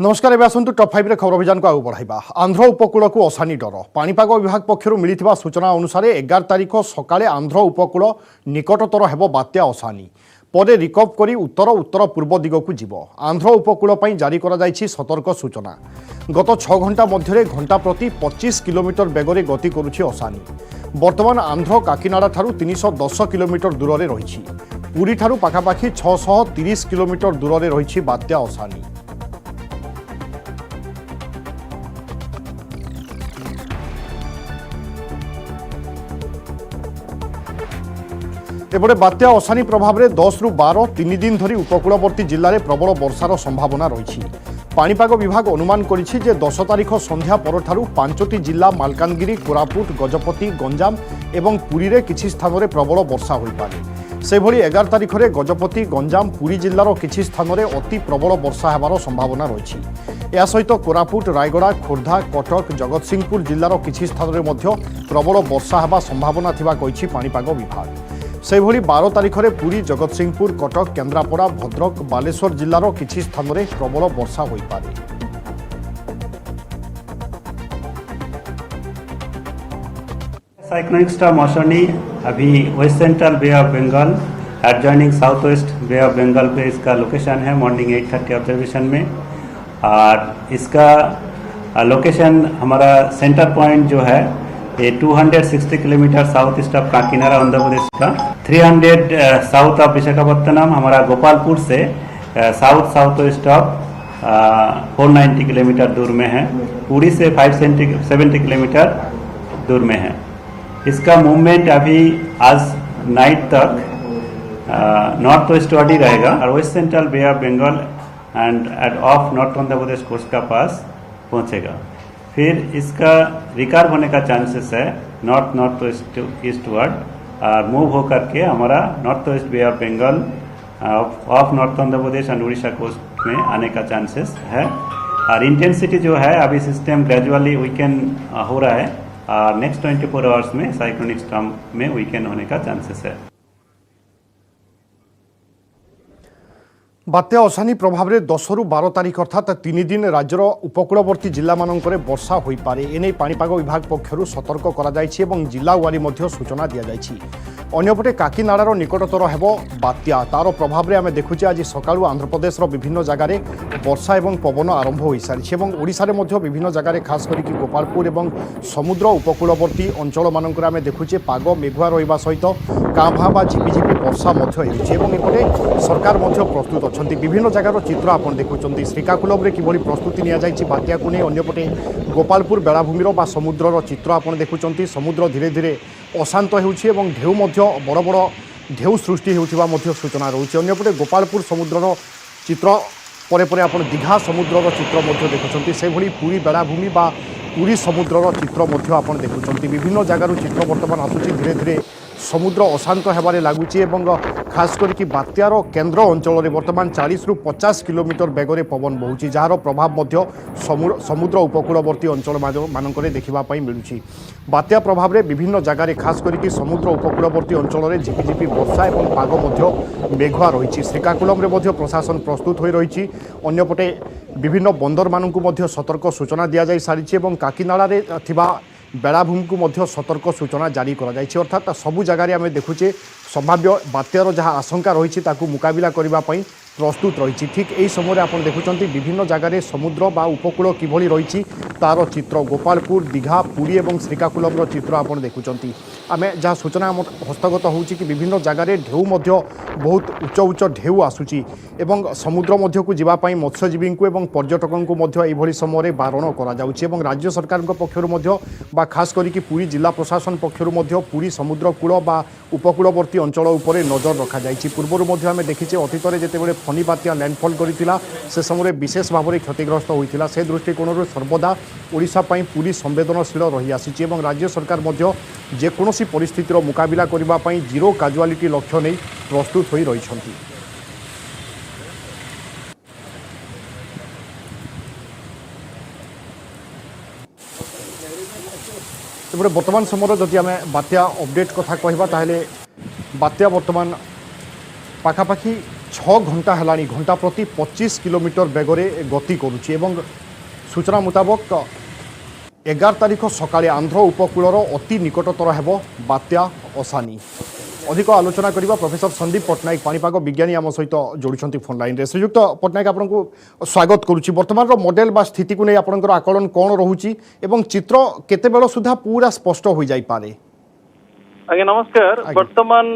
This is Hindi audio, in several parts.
नमस्कार एवं आसतु टॉप 5 खबर अभियान को आगे बढ़ाइबा। आंध्र उपकूल को असानी डर। पाणीपाग विभाग पक्षर मिलिथिबा सूचना अनुसार 11 तारिख सकाळे आंध्र उपकूल निकटतर हेबो बात्या असानी परे रिकव करी उत्तर उत्तर पूर्व दिगकू जीव। आंध्र उपकूल पई जारी करा जायछि सतर्क सूचना। गत 6 घंटा मध्य घंटा प्रति 25 किलोमीटर बेगरे गति करुछि असानी। वर्तमान आंध्र काकीनाडा ठारू 310 किलोमीटर दूर रे रहिछि। पुरी ठारू पाखापाखि 630 किलोमीटर दूर रे रहिछि बात्या असानी। एपटे बात्या असानी प्रभाव में 10 रु 12 3 दिन धरी उपकूलवर्ती जिले में प्रबल वर्षार संभावना रही। पाणीपाग विभाग अनुमान करिछि जे 10 तारिख संध्या परठारु 5टी जिला मालकानगिरी, कोरापुट, गजपति, गंजाम एवं पुरी रे किछि स्थान में प्रबल वर्षा होई पारे। सेभली 11 तारिख में गजपति, गंजाम, पुरी जिलार किछि स्थान में अति प्रबल वर्षा हेबार संभावना रही। या सहित कोरापुट, रायगड़ा, खोर्धा, कटक, जगतसिंहपुर जिलार किछि स्थान में मध्य प्रबल वर्षा हेबा संभावना थिबा कहिछि पाणीपाग विभाग। सेभली 12 तारिख में पुरी, जगतसिंहपुर, कटक, केन्द्रापड़ा, भद्रक, बालेश्वर जिलार किछि स्थान में प्रबल वर्षा होई पारे। साइक्लोनिक स्टॉर्म मौसमी अभी west central bay of Bengal adjoining south west bay of Bengal पे इसका लोकेशन है मॉर्निंग 8:30 ऑब्जर्वेशन में। और इसका लोकेशन हमारा सेंटर पॉइंट जो है ये 260 kilometre south east of Kakinada Andhra Pradesh का, 300 साउथ ऑफ विशाखापत्तनम हमारा गोपालपुर से south south west of 490 kilometre दूर में है। पुरी से 570 किलोमीटर दूर में है। इसका मूवमेंट अभी आज नाइट तक नॉर्थ वेस्ट वार्ड ही रहेगा और west central bay of Bengal and at off north Andhra Pradesh coast का पास पहुंचेगा। फिर इसका रिकवर होने का चांसेस है नॉर्थ नॉर्थ वेस्ट ईस्टवर्ड और मूव होकर के हमारा north west bay of Bengal off north Andhra Pradesh and Orissa coast में आने का चांसेस है। और इंटेंसिटी जो है अभी सिस्टम ग्रेजुअली वीकेंड हो रहा है और नेक्स्ट 24 आवर्स में साइक्लोनिक स्टॉर्म में वीकेंड होने का चांसेस है। बात्या असानी प्रभाव में 10 रु 12 तारिख अर्थात 3 दिन राज्यर उपकूलवर्ती जिला मानकरे वर्षा होई पारे। एने पाणीपाग विभाग पक्षरु सतर्क करा जायछि एवं जिला वारी मध्य सूचना दिया जायछि। अन्यपटे काकीनाडार निकटतर हेबो बात्या। तार प्रभाव में आमे देखुचे आज सकाळु आंध्र प्रदेशर विभिन्न जगार वर्षा एवं पवन आरंभ हो सारी एवं ओडिशारे मध्य विभिन्न जगार खास करिकि गोपालपुर एवं समुद्र उपकूलवर्ती अंचल मानकरे आमे देखुचे पाग मेघुआ रहिबा सहित कां भां बा झिपिझिपि वर्षा मध्य हेउछि एवं एपटे सरकार मध्य प्रस्तुत अछंती। विभिन्न जगार चित्र आपण देखुचंती। श्रीकाकुलम रे किभली प्रस्तुति निया जायछि बात्या को नै। अन्यपटे गोपालपुर बेलाभूमिर बा समुद्रर चित्र आपण देखुचंती। समुद्र धीरे धीरे अशांत हेउछि एवं ढेउ मध्य बड़ बड़ ढेउ सृष्टि हेउथिबा मध्य सूचना रहउछि। अन्यपटे गोपालपुर समुद्रर चित्र परे परे आपण दीघा समुद्रर चित्र मध्य देखुचंती। से भली पुरी बेलाभूमि बा पुरी समुद्रर चित्र मध्य आपण देखुचंती। विभिन्न जगार चित्र वर्तमान आसुछि। धीरे धीरे समुद्र अशांत हेबारे लागुछि एवं खास करिकि बात्यार केन्द्र अंचल में वर्तमान 40 रु 50 किलोमीटर बेगरे पवन बहुछि जार प्रभाव मध्य समुद्र उपकूलवर्ती अंचल मानकरे देखिबा पई मिलुछि। बात्या प्रभाव में विभिन्न जगार खास करिकि समुद्र उपकूलवर्ती अंचल में झिपिझिपि वर्षा एवं पाग मध्य मेघुआ रहिछि। श्रीकाकुलम रे मध्य प्रशासन प्रस्तुत होई रहिछि। अन्यपटे विभिन्न बंदर मानकु मध्य सतर्क सूचना दिया जाय सारिछि एवं काकीनाडा रे थिबा बेलाभूमि को मध्य सतर्क सूचना जारी करा जायछि। अर्थात सबु जगार आमे देखुचे संभाव्य बात्यार जहाँ आशंका रही ताकू मुकाबिला करबा पई प्रस्तुत रही। ठीक यही समय आप देखुं विभिन्न जगार समुद्र बा उपकूल किभली रही तार चित्र गोपालपुर, दीघा, पुरी और श्रीकाकुलम चित्र आप देखुं। आम जहाँ सूचना हस्तगत हो विभिन्न जगार ढेउ बहुत उच्च उच्च ढेउ आसूची एवं समुद्र मध्य को जावाई मत्स्यजीवी और पर्यटकों यह समय बारण कर राज्य सरकार पक्षर खास करके पुरी जिला प्रशासन पक्षर पुरी समुद्र कूल बा उपकूलवर्ती अंचल उपरे नजर रखा जायछि। पूर्वर आम देखीचे अतीत में जितेबाला फनी बात्या लैंडफॉल करथिला से समय विशेष भाव में क्षतिग्रस्त होता से दृष्टिकोण सर्वदा ओडिशा पई पुरी संवेदनशील रही आसी और राज्य सरकार जेकोसी परिस्थितिर मुकाबिला करबा पई जीरो काजुआलिटी लक्ष्य नहीं प्रस्तुत होई रहिछंती। तेबे वर्तमान समय जदि आम बात्या अपडेट कथा कहबा ताहले बात्या वर्तमान पाखापाखि 6 घंटा हेलानी घंटा प्रति 25 किलोमीटर बेगरे गति करुछि एवं सूचना मुताबक 11 तारिख सकाळे आंध्र उपकूलर अति निकटतर हेब बात्या असानी। अधिक आलोचना करबा प्रोफेसर संदीप पट्टनायक पाणीपाग विज्ञानी आम सहित जोड़ुछंती फोन लाइन रे। श्रीयुक्त पट्टनायक आपनको स्वागत करुछि। वर्तमान रो मॉडल बा स्थिति को नै आपनकर आकलन कोन रहुछि एवं चित्र केते बेल सुधा पूरा स्पष्ट हो जाई पारे? आज्ञा नमस्कार। वर्तमान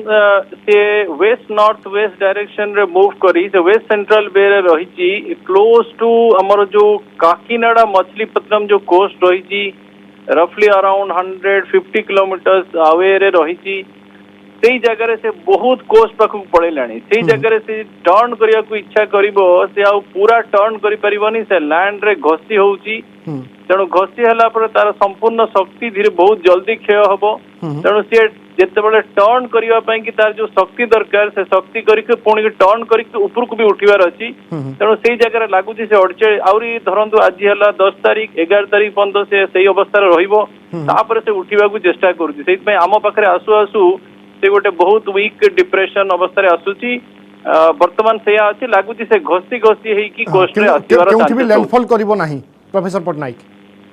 से वेस्ट नॉर्थ वेस्ट डायरेक्शन रे मूव करी से वेस्ट सेंट्रल बे रे रहिची क्लोज टू हमर जो काकीनाडा मछलीपट्टनम जो कोस्ट रहिची रफली अराउंड 150 किलोमीटर्स अवे रे रहिची से जगह से बहुत कोस्ट पाखक पड़ेलानी से जगह से टर्न करिया को इच्छा करिवो से आ पूरा टर्न करि परिबनी से लैंड रे घसी होउची तेणु घसी हला पर तार संपूर्ण शक्ति धीरे बहुत जल्दी क्षय हबो तेणु से जेतेबेले टर्न करिवा पई कि तार जो शक्ति दरकार से शक्ति करिके पुणी टर्न करिके ऊपर को भी उठिबार अछि तेणु सेही जगह लागुची से अडचे आउरी धरंतु आज हला 10 तारिख 11 तारिख पर्यंत से सही अवस्था रे रहिबो तापर से उठिबा को चेष्टा करूची सेहि पई आम पाखरे आसु आसु से गोटे बहुत वीक डिप्रेशन अवस्था रे आसुची वर्तमान से अछि लागुची से घसी घसी हेई कि कोस्ट रे आसीबार केउठी भी लैंडफॉल करिवो नाही प्रोफेसर पट्टनायक?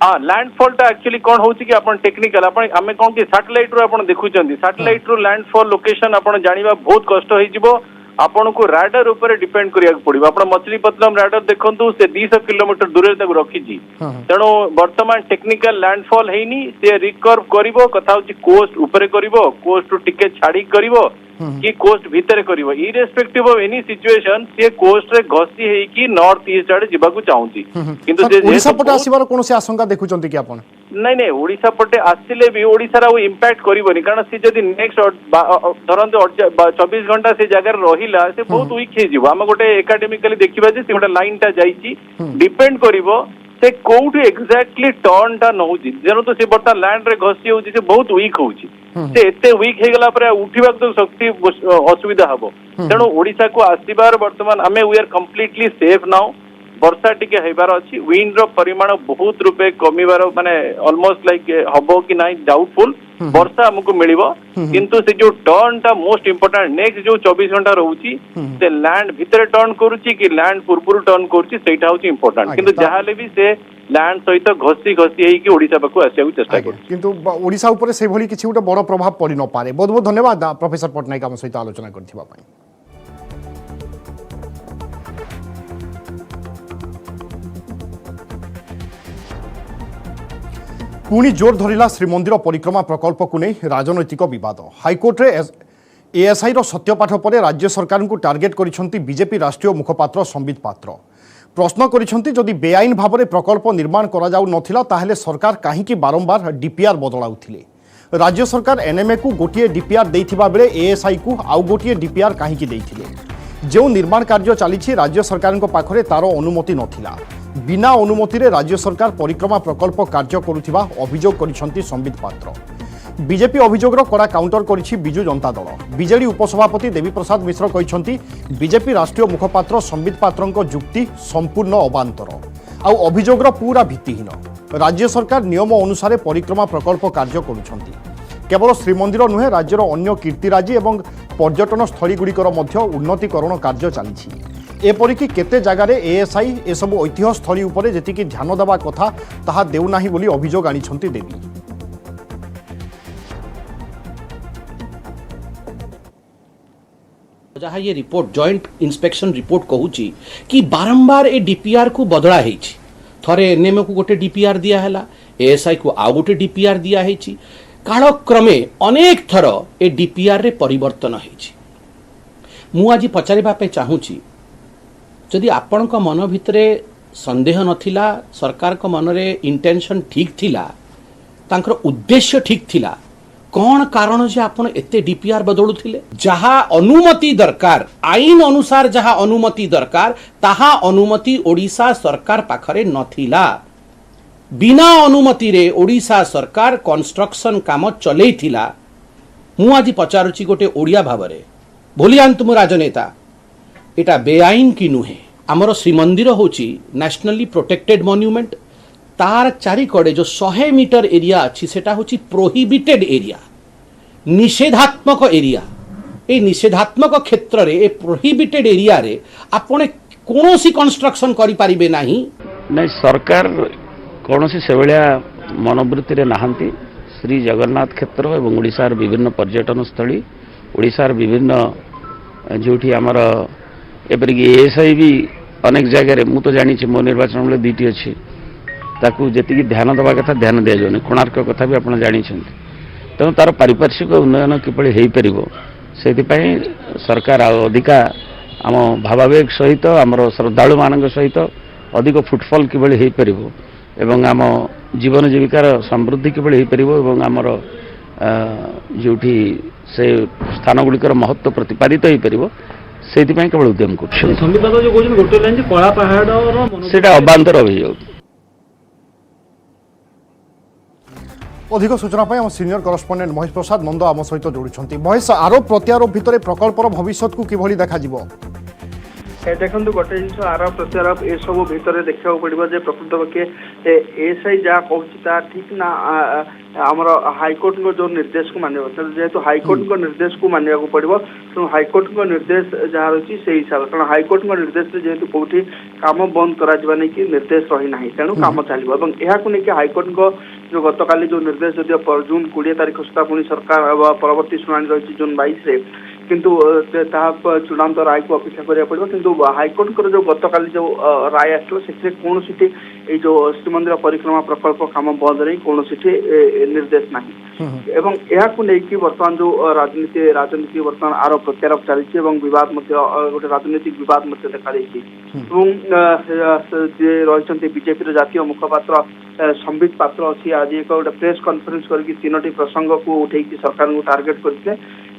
हाँ लैंडफॉल टा एक्चुअली कौन होची कि आपण टेक्निकल आपण आमे कोन कि सैटेलाइट रो आपण देखुचंदी सैटेलाइट रो लैंडफॉल लोकेशन आपण जानिबा बहुत कष्ट होई जिवो आपण को राडार ऊपर डिपेंड करिया पड़िबो आपण मछलीपट्टनम राडार देखंतु से 200 किलोमीटर दूर तक रखिजी तेणु वर्तमान टेक्निकल लैंडफॉल हेनी से रिकर्व करिवो कथा होची कोस्ट ऊपर करिवो कोस्ट टिके छाड़ी करिवो कि कोस्ट भीतर करिवो इरेस्पेक्टिव ऑफ एनी सिचुएशन से कोस्ट रे घसी हेई कि नॉर्थ ईस्ट आडे जिबाकू चाहूची किंतु जे ओडिसा पटे आसीबार कोनोसी आशंका देखुचंती कि आपण? नहीं ओडिशा पटे आसिले भी ओडिसा वो इम्पैक्ट करिवनी कारण से जदी नेक्स्ट धरंतु 24 घंटा से जगह रहिला से बहुत वीक हे जिवो हम गोटे एकेडमिकली देखिबा जे से गोटे लाइन टा जाईची डिपेंड करिवो से कोउठी एक्जेक्टली टर्न टा नहुची जेनो तो से बर्ता लैंड रे घसी होची से बहुत वीक होची से एते वीक हे गला पर उठिबा तो शक्ति असुविधा हबो तेणु ओडिसा को आसीबार वर्तमान हमें we are completely safe now वर्षा टिके हेबार अछि विंड रो परिमाण बहुत रूपे कमीबार माने ऑलमोस्ट लाइक हबो कि नाही डाउटफुल वर्षा हमको मिलिबो किंतु से जो टर्न टा मोस्ट इंपोर्टेंट नेक्स्ट जो 24 घंटा रहउची से लैंड भीतर टर्न करूची कि लैंड पुरपुर टर्न करूची सेटा होची इंपोर्टेंट किंतु जहाले भी से लैंड सहित घसी घसी हेई कि ओडिसा पाखु आसिया को चेष्टा करू किंतु ओडिसा ऊपर से भली किछि उटे बड़ प्रभाव पड़ी न पारे। बहुत बहुत धन्यवाद प्रोफेसर पट्टनायक हम सहित आलोचना करथिबा पई। पुणी जोर धरिला श्रीमंदिर परिक्रमा प्रकल्प को नहीं राजनैतिक बद। हाइकोर्ट रे एएसआई रो सत्यपाठ पर राज्य सरकार को टार्गेट करिसेंती बीजेपी राष्ट्रीय मुखपात्र संबित पात्र। प्रश्न करिसेंती जदि बेआईन भाव में प्रकल्प निर्माण करा जाउ नथिला ताहेले सरकार काहीकि बारंबार डीपीआर बदलाउथिले। राज्य सरकार एनएमए को गोटे डीपीआर देइथिबा बेले एएसआई को आउ गोटे डीपीआर काहीकि देइथिले। जो निर्माण कार्य चली राज्य सरकार पाखरे तार अनुमति नथिला। बिना अनुमति रे राज्य सरकार परिक्रमा प्रकल्प कार्य करुथिबा अभियोग करिसेंती संबित पात्र। बीजेपी अभियोगर कड़ा काउंटर करिछि बिजु जनता दल। बीजेडी उपसभापति देवी प्रसाद मिश्र कहिसेंती बीजेपी राष्ट्रीय मुखपात्र संबित पात्रଙ୍କ जुक्ति संपूर्ण अबांतर आउ अभियोगर पूरा भित्तिहीन। राज्य सरकार नियम अनुसार परिक्रमा प्रकल्प कार्य करुछंती। केवल श्रीमंदिर नुहे राज्यर अन्य कीर्तिराजी एवं पर्यटन स्थलीगुड़िकर मध्य उन्नतीकरण कार्य चली। एपरिकी केते जगार एएसआई एसबू ऐतिह्य स्थली उपरे जेतिकी ध्यान देवा कथा ताहा देउनाही बोली अभियोग आनिछंती देवी। जहाँ ये रिपोर्ट जॉइंट इंस्पेक्शन रिपोर्ट कहूची कि बारंबार ए डीपीआर को बदला हेछि। थरे एनएमए को गोटे डीपीआर दिया हैला, एएसआई को आउ गोटे डीपीआर दिया हेछि। कालक्रमे अनेक थर ए डीपीआर रे परिवर्तन हेछि। मु आज पचारिबा पे चाहूची जदि आपणक मन भितरे संदेह नथिला सरकार को मन रे इंटेंशन ठीक थिला तांकर उद्देश्य ठीक थिला कौन कारण जे आपण एते डीपीआर बदलुथिले। जहा अनुमति दरकार आईन अनुसार जहा अनुमति दरकार ताहा अनुमति ओडिशा सरकार पाखरे नथिला। बिना अनुमति रे ओडिशा सरकार कंस्ट्रक्शन काम चलै थिला। मु आज पचारुची गोटे ओडिया भावरे भूलियान तुम राजनेता एटा बेआईन कि नुहे। आमर श्रीमंदिर होची नेशनली प्रोटेक्टेड मॉन्यूमेंट तार चारिकड़े जो 100 मीटर एरिया अच्छी सेटा होची प्रोहिबिटेड एरिया निषेधात्मक एरिया। ए निषेधात्मक क्षेत्र रे ए प्रोहिबिटेड एरिया रे आपण कोनोसी कंस्ट्रक्शन करि परिबे नाही नहीं सरकार कौन से भाया मनोवृत्ति रे नहांती श्री जगन्नाथ क्षेत्र एवं ओडिशार विभिन्न पर्यटन स्थली ओडिशार विभिन्न जोठी आमर एपरिक एएसआई भी अनेक जगह मु तो जानी मो निर्वाचन मंडल दुईटी अच्छी ताकू जी ध्यान देवा कथा ध्यान दि जाऊनि कोणार्क कथा भी आपड़ जानी तेणु तार पारिपार्श्विक उन्नयन किपरि हो पार से सरकार अधिका आम भावावेग सहित आमर श्रद्धालु मान सहित अधिक फुटफल किभଳି हो पार एवं आम जीवन जीविकार समृद्धि किभଳି हो पार एवं आमर जोठी से स्थान गुड़िकर महत्व प्रतिपादित हो पार से केवल उद्यम कर अबांतर अभियोग अधिक सूचना आम सीनियर करस्पंडेंट महेश प्रसाद नंद आम सहित जोड़ी महेश आरोप प्रत्यारोप भितर प्रकल्पर भविष्य को किभଳି देखाଯିब देखो गोटे जिन आरोप प्रत्यारोप ए सब भितर देखा पड़ो प्रकृत पक्षे एएसआई जहाँ कहता ठीक ना आमर हाइकोर्ट जो निर्देश को मानव जेहेतु हाइकोर्ट निर्देश को मानवा पड़ो तेणु हाइकोर्ट निर्देश जहाँ रही से हिसाब से हाइकोर्ट निर्देश जेहेतु कौटी काम बंद करा नहीं निर्देश रही ना तेणु काम चलो यह हाइकोर्ट जो गतकाली जो निर्देश जदि जून 20 तारीख सुधा पुणी सरकार परवर्ती शुणाणी रही जून 22 किंतु चूड़ांत राय को अपेक्षा करा पड़ो किंतु हाइकोर्ट जो गतकाली जो राय आसला से कौन सी जो श्रीमंदिर परिक्रमा प्रकल्प काम बंद नहीं कौन सी निर्देश नहीं एवं यह बर्तमान जो राजनीति बर्तमान आरोप प्रत्यारोप चली विवाद गोटे राजनीतिक विवाद देखा रही बीजेपी जातीय मुखपात्र संबित पात्र अच्छी आज एक गोटे प्रेस कॉन्फ्रेंस करके 3टी प्रसंग को उठे सरकार को टार्गेट करते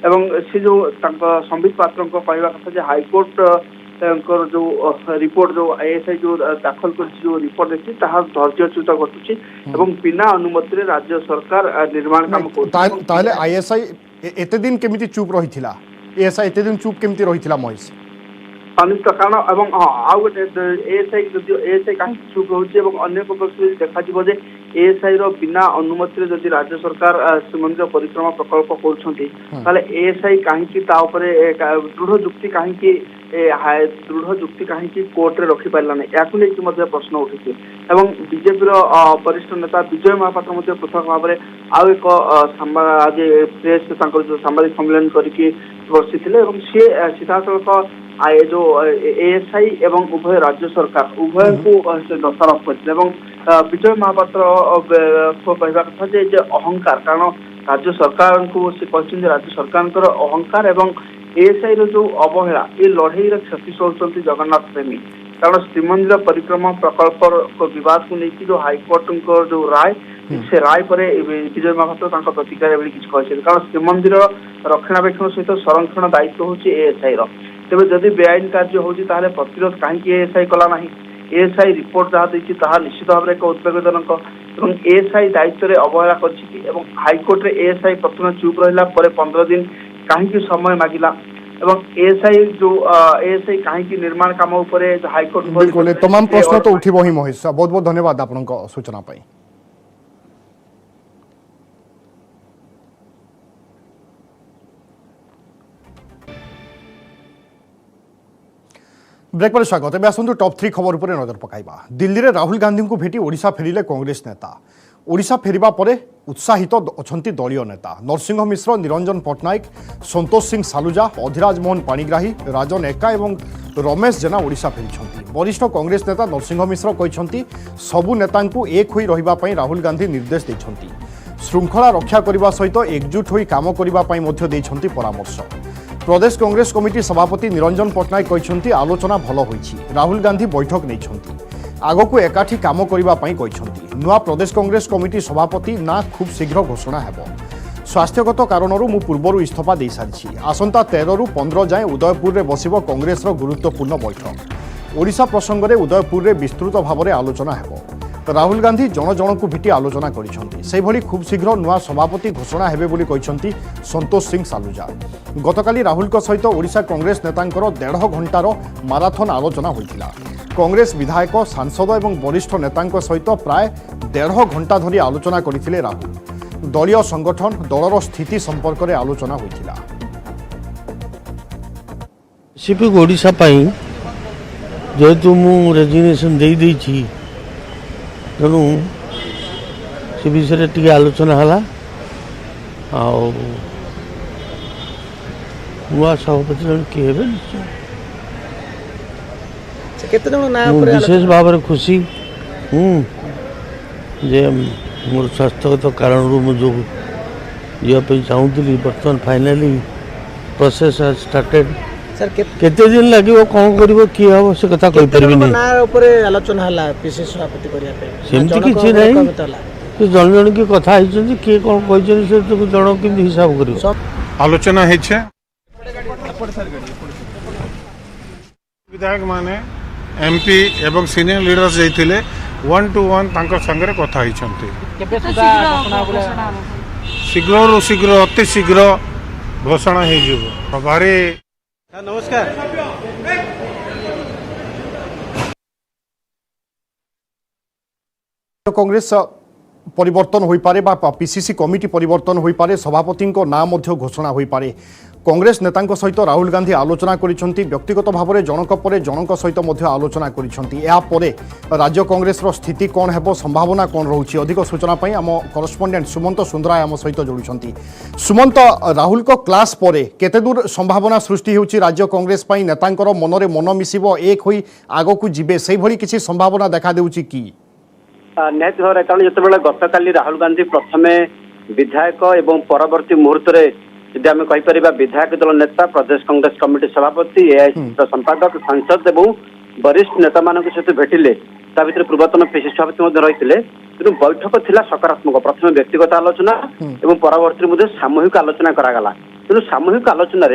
एवं से जो संबित पात्र कहवा कथा हाइकोर्ट जो रिपोर्ट जो एएसआई जो दाखल कर जो रिपोर्ट देखी धैर्यच्युत घटुची एवं बिना अनुमति राज्य सरकार निर्माण काम कर आईएसआई एते दिन केमिति चुप रहिथिला एएसआई एते दिन चुप केमिति रहिथिला महेश अनिष्ट कारण एवं हाँ गोटे एएसआई कहीं चुप रोचे अन्य पक्ष देखा एएसआई बिना अनुमति जदि राज्य सरकार श्रीमंदिर परिक्रमा प्रकल्प कर एएसआई कहीं दृढ़ जुक्ति कहीं दृढ़ जुक्ति कहीं कोर्ट रे रखी पारा ना या प्रश्न उठी बीजेपी वरिष्ठ नेता विजय महापात्र पृथक भाव में आउ एक आज प्रेस जो सांबादिक सम्मेलन करके बसी सी सीधा सड़क जो एएसआई एवं उभय राज्य सरकार उभय को दोषारोप करते विजय महापात्र को कहवा कथा अहंकार कारण राज्य सरकार को राज्य सरकार अहंकार एवं एएसआई जो अवहेला ये लड़ई क्षति सहते जगन्नाथ प्रेमी कारण श्रीमंदिर परिक्रमा प्रकल्प विवाद को लेकिन जो हाइकोर्ट जो राय से राय पर विजय महापात्र प्रतिक्रिया किसी कारण श्रीमंदिर रक्षणाबेक्षण सहित संरक्षण दायित्व हूँ एएसआई तेज जदि बेआईन कार्य होती प्रतिरोध कहीं एएसआई कला ना एएसआई रिपोर्ट जहाँ देखिए निश्चित भाव में एक उद्वेगजनक एएसआई दायित्व में अवहेला कर हाइकोर्ट एएसआई प्रथम चुप रहा 15 दिन कहीं समय मागिला एएसआई जो एएसआई कहीं निर्माण काम हाइकोर्ट बिल्कुल तमाम प्रश्न तो उठिबो ही महेश बहुत बहुत धन्यवाद आपनक सूचना पाई ब्रेक पर स्वागत एवं आसतु टॉप 3 खबर पर नजर पकाइबा दिल्ली रे राहुल गांधी को भेटी ओडिशा फेरिले कांग्रेस नेता ओडिशा फेरिबा परे उत्साहित अछंती दलीय नेता नरसिंह मिश्र निरंजन पट्टनायक संतोष सिंह सालुजा अधिराज मोहन पाणिग्राही राजन एका एवं रमेश जेना ओडिशा फेरिछंती वरिष्ठ कांग्रेस नेता नरसिंह मिश्र कहछंती सबु नेतांकु एक होई रहिबा पई राहुल गांधी निर्देश दैछंती श्रृंखला रक्षा करबा सहित एकजुट होई काम करबा पई मध्ये दैछंती परामर्श प्रदेश कांग्रेस कमिटी सभापति निरंजन पट्टनायक कहछंती आलोचना भल होईछि राहुल गांधी बैठक नैछंती आगकू एकाठी काम करबा पई कहछंती नुआ प्रदेश कांग्रेस कमिटी सभापति ना खूब शीघ्र घोषणा हेबो स्वास्थ्यगत कारणरू मु पूर्वरु इस्तीफा दे सारिछि आसंता 13 रु 15 जाए उदयपुर रे बसिबो कांग्रेस रो गुरुत्वपूर्ण बैठक ओडिशा प्रसंग रे उदयपुर रे विस्तृत भाव में आलोचना हेबो राहुल गांधी जन जन को भेटी आलोचना करिसेंती सेहि भली खूब शीघ्र नुआ सभापति घोषणा हेबे बोली कहिसेंती संतोष सिंह सालुजा गतकाली राहुल को सहित ओडिशा कांग्रेस नेतांकर 1.5 घंटार माराथन आलोचना होइतिला कांग्रेस विधायक सांसद और वरिष्ठ नेतांक सहित प्राय 1.5 घंटा धरी आलोचना करथिले राहुल दलीय संगठन दलर स्थिति संपर्क में आलोचना होइतिला स्पेसिफिक ओडिशा पाई जेहेतु मु रेजिग्नेशन दे देछि तेणु से विषय टी आलोचना है नुआ सभापति जन किए विशेष भाव में खुशी हूँ जे मोर स्वास्थ्यगत कारण जो जावाई चाहूली बर्तमान फाइनाली प्रोसेस स्टार्टेड केते दिन लगे कौन कर किए हम से कथा कहि परबी नहीं आलोचना हला पीसीसी सभापति करिया पे सेमती किछि नहीं कि जन जन की कथा हिचंती के कौन कहि से तो जन के हिसाब करियो आलोचना है विधायक माने एमपी एवं सीनियर लीडर्स जाइथिले 1 to 1 तांकर संगे कथा हिचंती शीघ्र शीघ्र अति शीघ्र घोषणा हो जीवो भारी नमस्कार कांग्रेस परिवर्तन हो पारे बा पीसीसी कमिटी परिवर्तन हो पारे सभापति नाम मध्य घोषणा हो पारे कांग्रेस नेता सहित राहुल गांधी आलोचना करिसेंती व्यक्तिगत भाव में जनक पर जनक सहित मध्य आलोचना करिसेंती या परे राज्य कांग्रेस रो स्थिति कौन हेबो संभावना कौन रहउछि अधिक सूचना पई आम करस्पोंडेंट सुमंत सुंदराय आम सहित जोड़ुछंती सुमंत राहुल को क्लास परे केते दूर संभावना सृष्टि होउछि राज्य कांग्रेस पई नेतांकर मनरे मन मिसिबो एक होई आगो को जिबे सेहि भली किछि संभावना देखा देउछि की निहत भाव में कारण जो गत काली राहुल गांधी प्रथम विधायक एवं परवर्ती मुहूर्त जदि आम कहीपर विधायक दल नेता प्रदेश कांग्रेस कमिटी सभापति एआईसी संपादक सांसद एवं वरिष्ठ नेता मान सहित भेटिले भर पूर्वतन पीसीसी सभापति रही तेणु बैठक थिला सकारात्मक प्रथम व्यक्तिगत आलोचना एवं परवर्ती सामूहिक आलोचना करागला तेणु सामूहिक आलोचन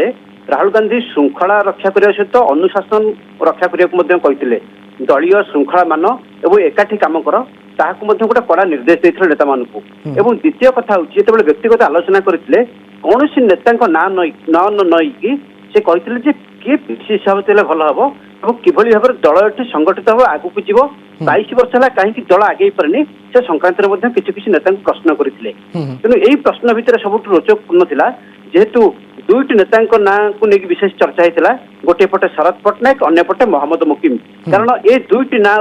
राहुल गांधी श्रृंखला रक्षा करने सहित अनुशासन रक्षा करने दलीय श्रृंखला मान एवं एकाठी काम कर ताकू गोटे कड़ा निर्देश देते नेता मानू एवं द्वितीय कथा जो व्यक्तिगत आलोचना करते कौन नेता ना नईकि से कहते किए पीसीसी सभापति भल हम और किभली भाव दल ये संगठित हम आगू को जीव 22 वर्ष है कहीं दल आगे पारनी से संक्रांत किसी नेता प्रश्न करते तेणु यही प्रश्न भितर सब रोचकपूर्ण था जेहेतु दुईट नेता ना को लेकिन विशेष चर्चा होता गोटे पटे शरद पट्टनायक अन्य पटे मोहम्मद मुकिम कारण ये दुईट ना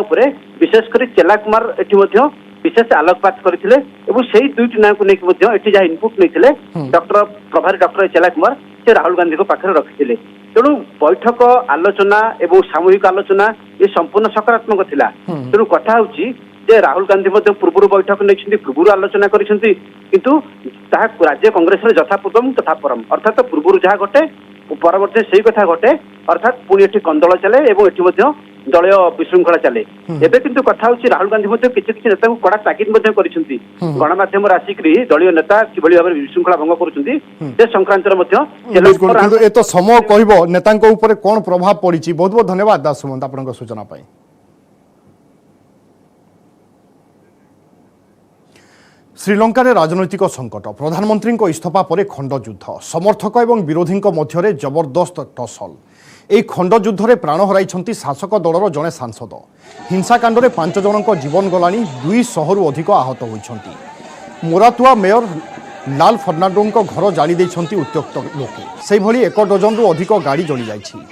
विशेषकर चेला कुमार एटी विशेष आलोकपात करते से दुईट ना को लेकिन जहाँ इनपुट नहीं डॉक्टर प्रभारी डॉक्टर चेला कुमार से राहुल गांधी पाखे रखी तेणु बैठक आलोचना एवं सामूहिक आलोचना ये संपूर्ण सकारात्मक थिला तेणु कथा होची जे राहुल गांधी पूर्व बैठक नहीं पूर्व आलोचना करिसेंती किंतु राज्य कांग्रेस यथापूर्वम तथा परम अर्थात पूर्व जहाँ घटे परवर्ती से कथा घटे अर्थात पुणी एठी कंदल चले एवं एठी दलय विशृंखला चले एबे किंतु कथा होची राहुल गांधी किसी किसी नेता को कड़ा ताकीद करिसेंती गणमाध्यम आसिक दलीय नेता किभली भाव विशृंखला भंग करुछंती से संक्रांत ए तो समय कहबो नेतांको ऊपर कोन प्रभाव पड़िछि बहुत बहुत धन्यवाद दास सुमंत आपनका सूचना पाई श्रीलंकार राजनैतिक संकट प्रधानमंत्री इस्तीफा पर खंडयुद्ध समर्थक और विरोधी मध्य जबरदस्त टसल यह खंडयुद्ध में प्राण हराई शासक दलर जड़े सांसद हिंसाकांड में 5 जनों जीवन गला 200 अधिक आहत होती मोरातुआ मेयर लाल फर्नांडो घर जाली उत्त्यक्त लोके से भली 1 डजन रु अधिक गाड़ी जली जाइछि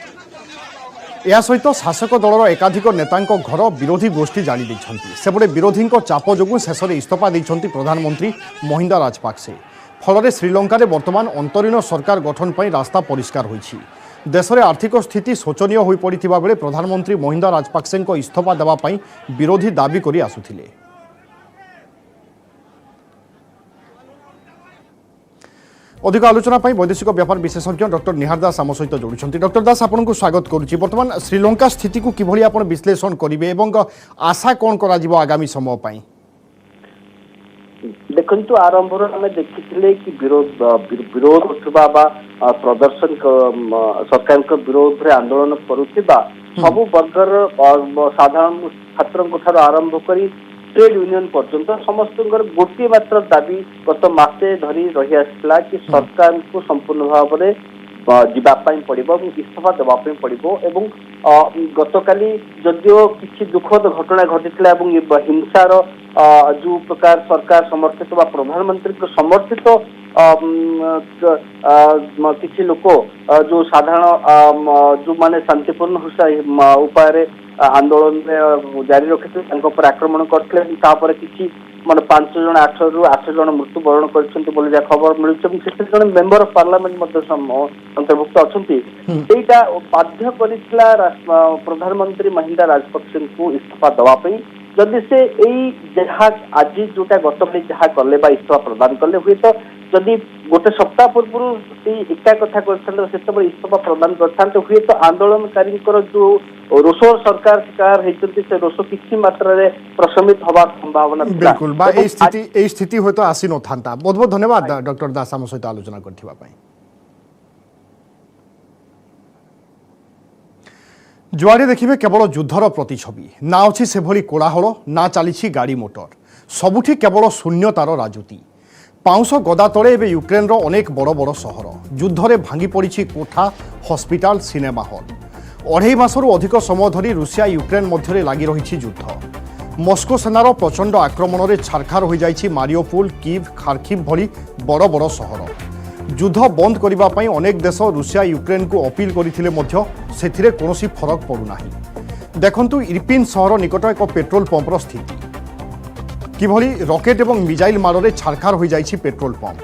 या सहित शासक दलर एकाधिक नेतांको घर विरोधी गोष्ठी जाली देछंती सेपटे विरोधी चाप जोगु शेष में इस्तीफा देछंती प्रधानमंत्री महिंदा राजपाक्से फल श्रीलंका रे वर्तमान अंतरीण सरकार गठन पर रास्ता परिष्कार होइछि देश में आर्थिक स्थिति शोचनीय हो पड़िथिबा बेले प्रधानमंत्री महिंदा राजपाक्से इस्तीफा देवा पई विरोधी दाबी करि आसुथिले अधिक आलोचना वैदेशिक व्यापार विशेषज्ञ डॉक्टर निहार दास आम सहित जोड़ुंट डॉक्टर दास आपन को स्वागत करुच्ची बर्तमान श्रीलंका स्थिति को किभली आपण विश्लेषण करेंगे और आशा कौन करा आगामी समय पाई देखु आरंभ आम देखी कि विरोध उठा प्रदर्शन सरकार विरोध में आंदोलन करुवा सबु वर्गर साधारण छात्र आरंभ कर ट्रेड यूनियन पर्यंत समस्त गोटे मात्र दाबी गत मासे धरी रही आसला कि सरकार को संपूर्ण भाव में जीवापाई पड़िबो एवं इस्तीफा देवापाई पड़िबो एवं गतकाली जदियो किछि दुखद घटना घटितला एवं हिंसार जो प्रकार सरकार समर्थित व प्रधानमंत्री को समर्थित किसी लोक जो साधारण जो माने शांतिपूर्ण उपाय आंदोलन जारी रखिते आक्रमण करते किसी माने 5 जन 8 जन मृत्युवरण कर खबर मिलूँ मेंबर ऑफ पार्लियामेंट अंतर्भुक्त अच्छा बाध्य कर प्रधानमंत्री महिंदा राजपक्षे को इस्तीफा देवाई जदि से आज जोटा गतकाली जहाँ कले इस्तीफा प्रदान कले हुए तो जदि गोटे सप्ताह पूर्व एका कथा कर इस्तीफा प्रदान करते हुए तो आंदोलनकारी जो रोष सरकार शिकार होती से रोष किसी मात्रा प्रशमित हवार संभावना बिल्कुल बा ए स्थिति हो तो आसी न था। बहुत बहुत धन्यवाद डॉक्टर दास आम सहित आलोचना करथिबा पई। जुआड़े देखिए केवल युद्धर प्रतिछवि ना अच्छी से भली कोलाहल ना चली गाड़ी मोटर सबुठी केवल शून्यतार राजूती पाउंश गदा तले एवं यूक्रेन अनेक बड़ बड़ सहर युद्धरे भांगी पड़ी कोठा हस्पिटाल सिनेमा हल 2.5 मासरू अधिक समय धरी रूसिया यूक्रेन मध्य लगी रही युद्ध मस्को सेनार प्रचंड आक्रमण में छारखार हो जाइछि मारियोपोल कीव खार्किव भली बड़ बड़ सहर युद्ध बंद करने अनेक देश रूसिया यूक्रेन को अपील करते कौनसी फरक पड़ूना। देखंतु इरपिन सहर निकट एक पेट्रोल पंपर स्थिति किभली रॉकेट एवं मिजाइल मारे छारखार हो जाइछि पेट्रोल पंप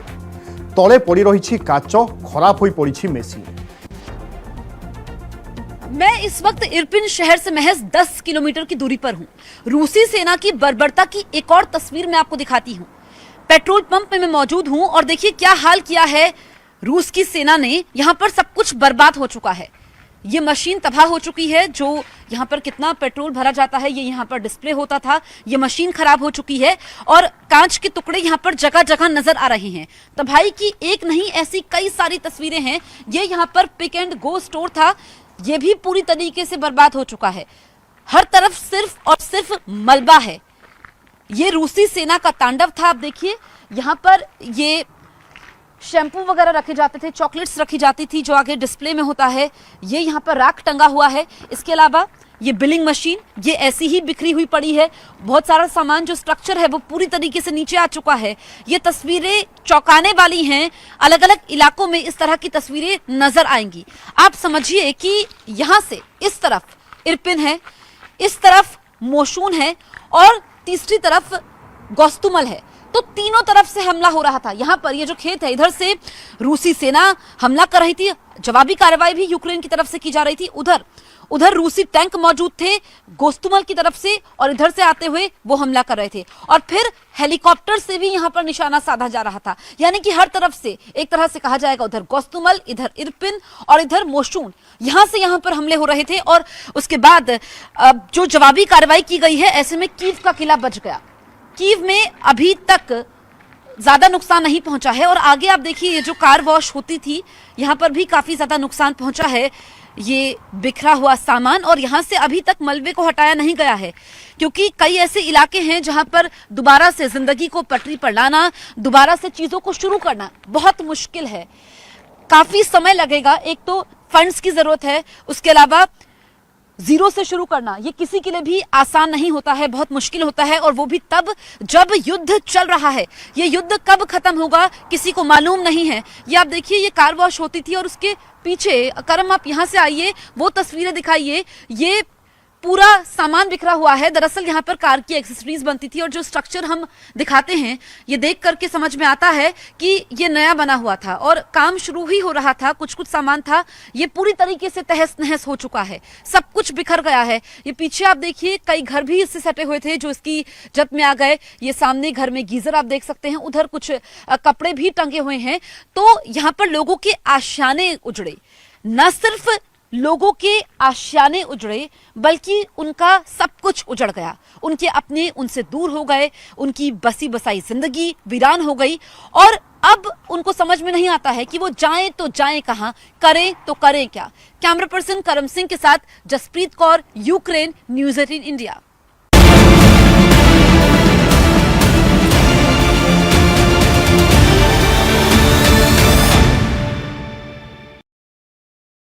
तले पड़ी रही काच खराब हो पड़ी मेसिन। मैं इस वक्त इरपिन शहर से महज 10 किलोमीटर की दूरी पर हूं। रूसी सेना की बर्बरता की एक और तस्वीर मैं आपको दिखाती हूं। पेट्रोल पंप में मैं मौजूद हूं और देखिए क्या हाल किया है रूस की सेना ने। यहां पर सब कुछ बर्बाद हो चुका है। ये मशीन तबाह हो चुकी है। जो यहाँ पर कितना पेट्रोल भरा जाता है ये यहाँ पर डिस्प्ले होता था, ये मशीन खराब हो चुकी है और कांच के टुकड़े यहाँ पर जगह जगह नजर आ रहे हैं। तबाही की एक नहीं ऐसी कई सारी तस्वीरें हैं। ये यहाँ पर पिक एंड गो स्टोर था, ये भी पूरी तरीके से बर्बाद हो चुका है। हर तरफ सिर्फ और सिर्फ मलबा है। ये रूसी सेना का तांडव था। आप देखिए यहाँ पर ये शैम्पू वगैरह रखे जाते थे, चॉकलेट्स रखी जाती थी जो आगे डिस्प्ले में होता है। ये यहाँ पर राख टंगा हुआ है। इसके अलावा ये बिलिंग मशीन ये ऐसी ही बिखरी हुई पड़ी है। बहुत सारा सामान जो स्ट्रक्चर है वो पूरी तरीके से नीचे आ चुका है। ये तस्वीरें चौंकाने वाली हैं। अलग अलग इलाकों में इस तरह की तस्वीरें नजर आएंगी। आप समझिए कि यहाँ से इस तरफ इरपिन है, इस तरफ मोशून है और तीसरी तरफ गोस्तुमल है। तो तीनों तरफ से हमला हो रहा था। यहाँ पर ये जो खेत है इधर से रूसी सेना हमला कर रही थी, जवाबी कार्रवाई भी यूक्रेन की तरफ से की जा रही थी। उधर रूसी टैंक मौजूद थे गोस्तुमल की तरफ से और इधर से आते हुए वो हमला कर रहे थे और फिर हेलीकॉप्टर से भी यहाँ पर निशाना साधा जा रहा था। यानी कि हर तरफ से एक तरह से कहा जाएगा, उधर गोस्तुमल, इधर इरपिन और इधर मोशून, यहाँ से यहाँ पर हमले हो रहे थे। और उसके बाद जो जवाबी कार्रवाई की गई है, ऐसे में कीव का किला बच गया। कीव में अभी तक ज्यादा नुकसान नहीं पहुंचा है और आगे आप देखिए ये जो कार वॉश होती थी यहाँ पर भी काफी ज्यादा नुकसान पहुंचा है। ये बिखरा हुआ सामान और यहाँ से अभी तक मलबे को हटाया नहीं गया है क्योंकि कई ऐसे इलाके हैं जहाँ पर दोबारा से जिंदगी को पटरी पर लाना, दोबारा से चीजों को शुरू करना बहुत मुश्किल है। काफी समय लगेगा। एक तो फंड्स की जरूरत है, उसके अलावा जीरो से शुरू करना ये किसी के लिए भी आसान नहीं होता है, बहुत मुश्किल होता है और वो भी तब जब युद्ध चल रहा है। ये युद्ध कब खत्म होगा किसी को मालूम नहीं है। ये आप देखिए ये कार वॉश होती थी और उसके पीछे करम आप यहाँ से आइए, वो तस्वीरें दिखाइए। ये पूरा सामान बिखरा हुआ है। दरअसल यहाँ पर कार की एक्सेसरीज बनती थी और जो स्ट्रक्चर हम दिखाते हैं ये देख करके समझ में आता है कि ये नया बना हुआ था और काम शुरू ही हो रहा था। कुछ सामान था, ये पूरी तरीके से तहस नहस हो चुका है, सब कुछ बिखर गया है। ये पीछे आप देखिए कई घर भी इससे सटे हुए थे जो इसकी जद में आ गए। ये सामने घर में गीजर आप देख सकते हैं, उधर कुछ कपड़े भी टंगे हुए हैं। तो यहाँ पर लोगों के आशियाने उजड़े, न सिर्फ लोगों के आशियाने उजड़े बल्कि उनका सब कुछ उजड़ गया। उनके अपने उनसे दूर हो गए, उनकी बसी बसाई जिंदगी वीरान हो गई और अब उनको समझ में नहीं आता है कि वो जाएं तो जाएं कहां, करें तो करें क्या। कैमरा पर्सन करम सिंह के साथ Jaspreet Kaur, Ukraine, news 18 India.